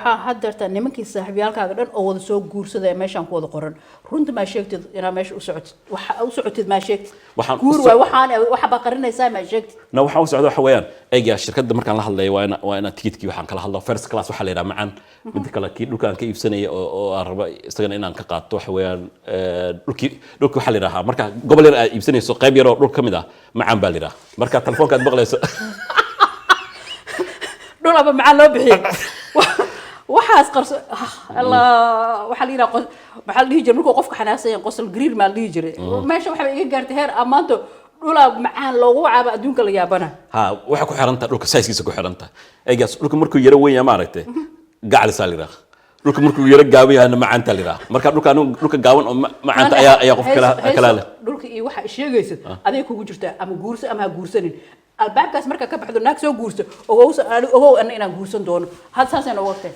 waxaa hadda nimankii saaxiibyaalkaaga dhan oo wada soo guursaday meeshan ku wada qoran runta ma sheegtid inaa meesha u socotid waxa u socotid ma sheegtid guur waxa ba qarinaysaa ma sheegtid waxa u socdo waxa weeyaan eega shirkadda markaan la hadlayo waa ina tikitkii waxaan kala hadlaa first class waxa la yiraahdaa macaan mid kale kii dhulkaan ka iibsanay oo aan raba isagana inaan ka qaato waxa weeyaan dhulkii waxa la yiraahdaa marka gobol yar aad iibsanayso qayb yar oo dhul kamid ah macaan baa la yiraahdaa marka telefoonka aad maqlayso دول أبى مع الله بحيل وحاس قرص الله وحلينا محل يجري ملكو قفك حناسين قص الجرير مال يجري ما شو حبي يقدر تهر أمانته دول معان لو عاب أدونك اللي يابنا ها وحكوا حرنتا دول كسايس كيسكوا حرنتا إيجاس دول مركو يروي يا مارته قاعد ساليرا دول مركو يرجعوا أنا مع أنت ليرا مركب دول كجاون مع أنت يا قف كلا دول كي واحد شيء جيس هذا يكون جرته أم جورس أم هجورسنين الباب كاس مركب كبحث الناس يجورس أو أنا جورسن دون هذا ساسن وقته